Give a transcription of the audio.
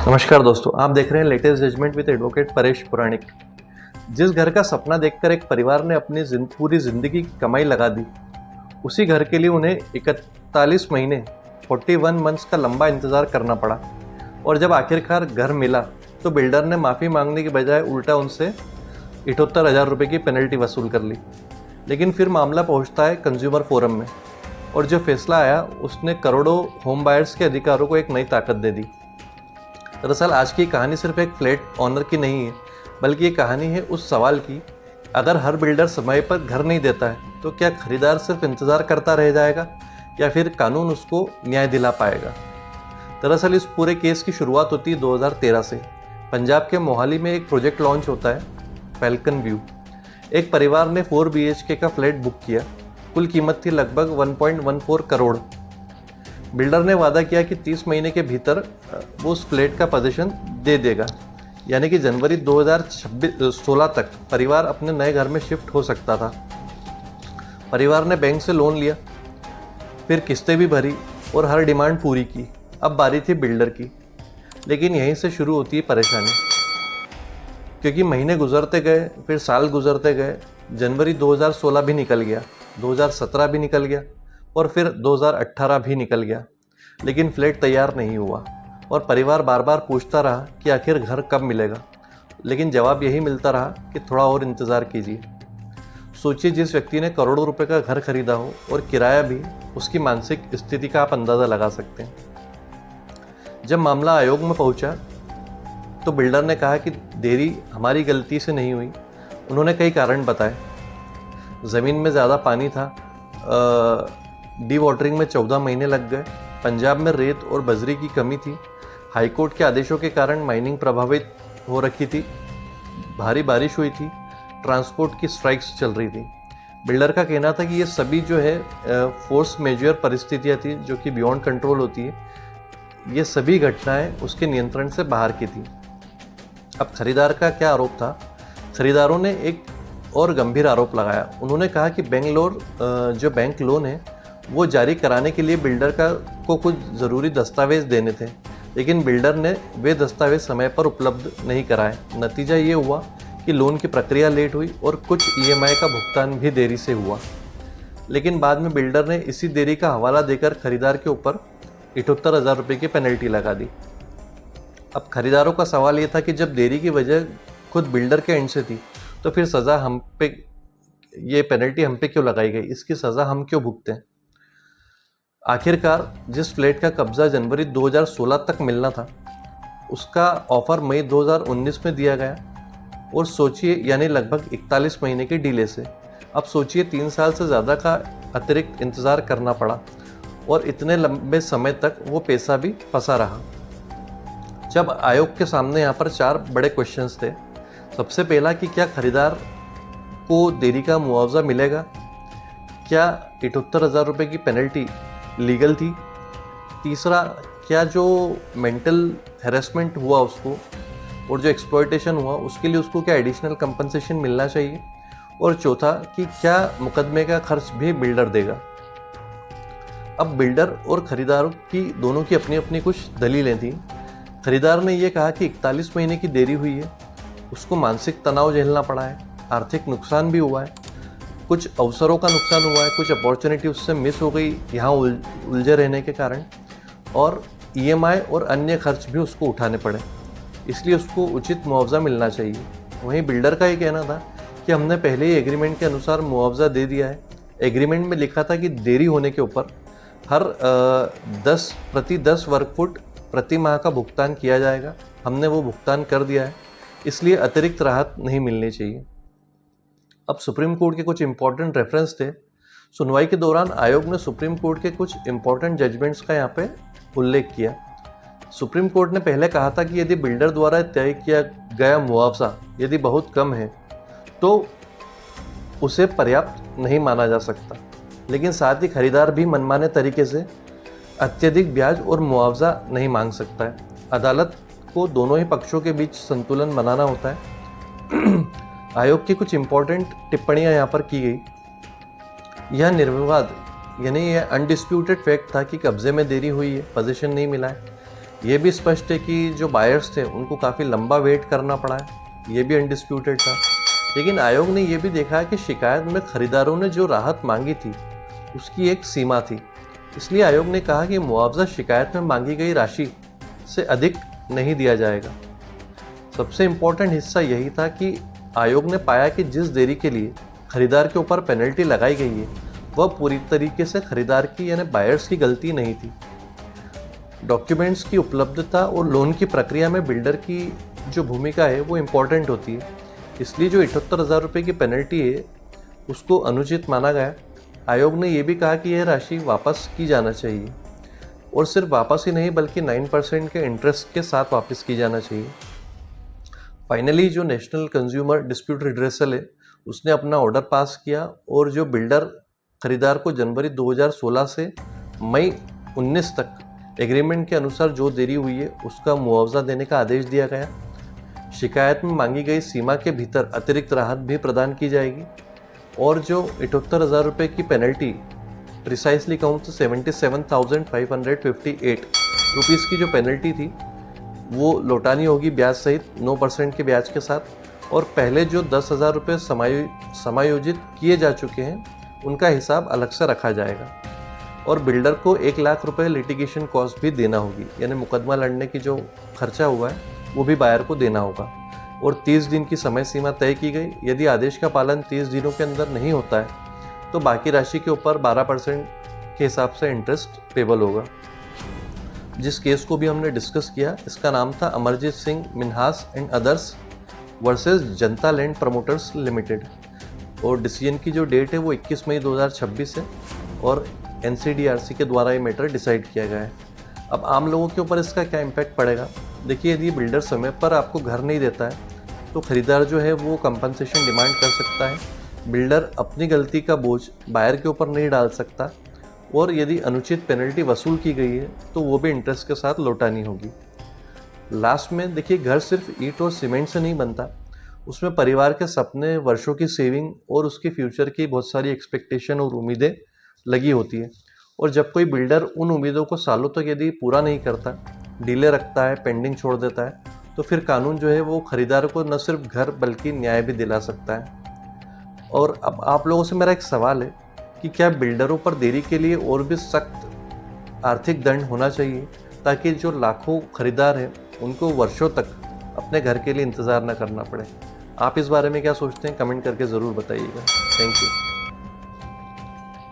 नमस्कार दोस्तों, आप देख रहे हैं latest judgement with advocate Paresh Puranik. जिस घर का सपना देखकर एक परिवार ने अपनी पूरी जिंदगी की कमाई लगा दी, उसी घर के लिए उन्हें 41 महीने 41 मंथ्स का लंबा इंतज़ार करना पड़ा। और जब आखिरकार घर मिला तो बिल्डर ने माफ़ी मांगने की बजाय उल्टा उनसे 78,000 रुपये की पेनल्टी वसूल कर ली। लेकिन फिर मामला पहुंचता है कंज्यूमर फोरम में, और जो फैसला आया उसने करोड़ों होम बायर्स के अधिकारों को एक नई ताकत दे दी। दरअसल आज की कहानी सिर्फ एक फ्लैट ऑनर की नहीं है, बल्कि ये कहानी है उस सवाल की, अगर हर बिल्डर समय पर घर नहीं देता है तो क्या खरीदार सिर्फ इंतज़ार करता रह जाएगा या फिर कानून उसको न्याय दिला पाएगा। दरअसल इस पूरे केस की शुरुआत होती है 2013 से। पंजाब के मोहाली में एक प्रोजेक्ट लॉन्च होता है, फैल्कन व्यू। एक परिवार ने 4 BHK का फ्लैट बुक किया। कुल कीमत थी लगभग 1.14 करोड़। बिल्डर ने वादा किया कि 30 महीने के भीतर वो उस फ्लैट का पोजीशन दे देगा, यानी कि जनवरी 2016 तक परिवार अपने नए घर में शिफ्ट हो सकता था। परिवार ने बैंक से लोन लिया, फिर किस्तें भी भरी और हर डिमांड पूरी की। अब बारी थी बिल्डर की। लेकिन यहीं से शुरू होती है परेशानी, क्योंकि महीने गुजरते गए, फिर साल गुजरते गए। जनवरी 2016 भी निकल गया, 2017 भी निकल गया और फिर 2018 भी निकल गया, लेकिन फ्लैट तैयार नहीं हुआ। और परिवार बार बार पूछता रहा कि आखिर घर कब मिलेगा, लेकिन जवाब यही मिलता रहा कि थोड़ा और इंतज़ार कीजिए। सोचिए, जिस व्यक्ति ने करोड़ों रुपए का घर खरीदा हो और किराया भी, उसकी मानसिक स्थिति का आप अंदाज़ा लगा सकते हैं। जब मामला आयोग में पहुंचा तो बिल्डर ने कहा कि देरी हमारी गलती से नहीं हुई। उन्होंने कई कारण बताए। ज़मीन में ज़्यादा पानी था, डी वाटरिंग में 14 महीने लग गए, पंजाब में रेत और बजरी की कमी थी, हाईकोर्ट के आदेशों के कारण माइनिंग प्रभावित हो रखी थी, भारी बारिश हुई थी, ट्रांसपोर्ट की स्ट्राइक्स चल रही थी। बिल्डर का कहना था कि ये सभी जो है फोर्स मेजर परिस्थितियाँ थी जो कि बियॉन्ड कंट्रोल होती है। ये सभी घटनाएं उसके नियंत्रण से बाहर की थी। अब खरीदार का क्या आरोप था? खरीदारों ने एक और गंभीर आरोप लगाया। उन्होंने कहा कि जो बैंक लोन है वो जारी कराने के लिए बिल्डर को कुछ ज़रूरी दस्तावेज़ देने थे, लेकिन बिल्डर ने वे दस्तावेज़ समय पर उपलब्ध नहीं कराए। नतीजा ये हुआ कि लोन की प्रक्रिया लेट हुई और कुछ EMI का भुगतान भी देरी से हुआ। लेकिन बाद में बिल्डर ने इसी देरी का हवाला देकर खरीदार के ऊपर 78,000 रुपये की पेनल्टी लगा दी। अब खरीदारों का सवाल ये था कि जब देरी की वजह खुद बिल्डर के एंड से थी, तो फिर सज़ा हम पे, ये पेनल्टी हम पे क्यों लगाई गई? इसकी सज़ा हम क्यों भुगतें? आखिरकार जिस फ्लैट का कब्जा जनवरी 2016 तक मिलना था, उसका ऑफर मई 2019 में दिया गया। और सोचिए, यानी लगभग 41 महीने की डिले से। अब सोचिए, 3 साल से ज़्यादा का अतिरिक्त इंतज़ार करना पड़ा और इतने लंबे समय तक वो पैसा भी फंसा रहा। जब आयोग के सामने यहाँ पर 4 बड़े क्वेश्चंस थे। सबसे पहला कि क्या खरीदार को देरी का मुआवजा मिलेगा? क्या 78,000 रुपये की पेनल्टी लीगल थी? तीसरा, क्या जो मेंटल हैरेसमेंट हुआ उसको और जो एक्सप्लॉयटेशन हुआ उसके लिए उसको क्या एडिशनल कंपनसेशन मिलना चाहिए? और चौथा कि क्या मुकदमे का खर्च भी बिल्डर देगा? अब बिल्डर और खरीदारों की दोनों की अपनी अपनी कुछ दलीलें थी। खरीदार ने यह कहा कि 41 महीने की देरी हुई है, उसको मानसिक तनाव झेलना पड़ा है, आर्थिक नुकसान भी हुआ है, कुछ अवसरों का नुकसान हुआ है, कुछ अपॉर्चुनिटी उससे मिस हो गई यहाँ उलझे रहने के कारण, और EMI और अन्य खर्च भी उसको उठाने पड़े, इसलिए उसको उचित मुआवजा मिलना चाहिए। वहीं बिल्डर का ये कहना था कि हमने पहले ही एग्रीमेंट के अनुसार मुआवजा दे दिया है। एग्रीमेंट में लिखा था कि देरी होने के ऊपर हर 10 वर्ग फुट प्रति माह का भुगतान किया जाएगा। हमने वो भुगतान कर दिया है, इसलिए अतिरिक्त राहत नहीं मिलनी चाहिए। अब सुप्रीम कोर्ट के कुछ इंपॉर्टेंट रेफरेंस थे। सुनवाई के दौरान आयोग ने सुप्रीम कोर्ट के कुछ इंपॉर्टेंट जजमेंट्स का यहाँ पे उल्लेख किया। सुप्रीम कोर्ट ने पहले कहा था कि यदि बिल्डर द्वारा तय किया गया मुआवजा यदि बहुत कम है तो उसे पर्याप्त नहीं माना जा सकता, लेकिन साथ ही खरीदार भी मनमाने तरीके से अत्यधिक ब्याज और मुआवजा नहीं मांग सकता है। अदालत को दोनों ही पक्षों के बीच संतुलन बनाना होता है। आयोग की कुछ इंपॉर्टेंट टिप्पणियां यहाँ पर की गई। यह निर्विवाद यानी यह अनडिस्प्यूटेड फैक्ट था कि कब्जे में देरी हुई है, पोजीशन नहीं मिला है। ये भी स्पष्ट है कि जो बायर्स थे उनको काफ़ी लंबा वेट करना पड़ा है, ये भी अनडिस्प्यूटेड था। लेकिन आयोग ने ये भी देखा कि शिकायत में खरीदारों ने जो राहत मांगी थी उसकी एक सीमा थी। इसलिए आयोग ने कहा कि मुआवजा शिकायत में मांगी गई राशि से अधिक नहीं दिया जाएगा। सबसे इम्पोर्टेंट हिस्सा यही था कि आयोग ने पाया कि जिस देरी के लिए खरीदार के ऊपर पेनल्टी लगाई गई है वह पूरी तरीके से खरीदार की यानी बायर्स की गलती नहीं थी। डॉक्यूमेंट्स की उपलब्धता और लोन की प्रक्रिया में बिल्डर की जो भूमिका है वो इम्पॉर्टेंट होती है। इसलिए जो 78,000 रुपये की पेनल्टी है उसको अनुचित माना गया। आयोग ने यह भी कहा कि यह राशि वापस की जाना चाहिए और सिर्फ वापस ही नहीं बल्कि 9% के इंटरेस्ट के साथ वापस की जाना चाहिए। फाइनली जो नेशनल कंज्यूमर डिस्प्यूट रिड्रेसल है उसने अपना ऑर्डर पास किया और जो बिल्डर खरीदार को जनवरी 2016 से मई 19 तक एग्रीमेंट के अनुसार जो देरी हुई है उसका मुआवजा देने का आदेश दिया गया। शिकायत में मांगी गई सीमा के भीतर अतिरिक्त राहत भी प्रदान की जाएगी और जो 78,000 रुपये की पेनल्टी प्रिसाइसली कहूँ तो 77,558 रुपीज़ की जो पेनल्टी थी वो लौटानी होगी ब्याज सहित 9% के ब्याज के साथ। और पहले जो 10,000 रुपये समायोजित किए जा चुके हैं उनका हिसाब अलग से रखा जाएगा। और बिल्डर को 1 लाख रुपये लिटिगेशन कॉस्ट भी देना होगी, यानी मुकदमा लड़ने की जो खर्चा हुआ है वो भी बायर को देना होगा। और 30 दिन की समय सीमा तय की गई। यदि आदेश का पालन 30 दिनों के अंदर नहीं होता है तो बाकी राशि के ऊपर 12% के हिसाब से इंटरेस्ट पेबल होगा। जिस केस को भी हमने डिस्कस किया इसका नाम था Amarjeet Singh Minhas and others versus Janata land promoters limited और डिसीजन की जो डेट है वो 21 मई 2026 है और NCDRC के द्वारा ये मैटर डिसाइड किया गया है। अब आम लोगों के ऊपर इसका क्या इम्पैक्ट पड़ेगा? देखिए, यदि बिल्डर समय पर आपको घर नहीं देता है तो खरीदार जो है वो कंपनसेशन डिमांड कर सकता है। बिल्डर अपनी गलती का बोझ बायर के ऊपर नहीं डाल सकता और यदि अनुचित पेनल्टी वसूल की गई है तो वो भी इंटरेस्ट के साथ लौटानी होगी। लास्ट में देखिए, घर सिर्फ ईंट और सीमेंट से नहीं बनता, उसमें परिवार के सपने, वर्षों की सेविंग और उसके फ्यूचर की बहुत सारी एक्सपेक्टेशन और उम्मीदें लगी होती है। और जब कोई बिल्डर उन उम्मीदों को सालों तक यदि पूरा नहीं करता, डिले रखता है, पेंडिंग छोड़ देता है, तो फिर कानून जो है वो खरीदार को न सिर्फ घर बल्कि न्याय भी दिला सकता है। और अब आप लोगों से मेरा एक सवाल है कि क्या बिल्डरों पर देरी के लिए और भी सख्त आर्थिक दंड होना चाहिए ताकि जो लाखों खरीदार हैं उनको वर्षों तक अपने घर के लिए इंतज़ार न करना पड़े? आप इस बारे में क्या सोचते हैं? कमेंट करके ज़रूर बताइएगा। Thank you.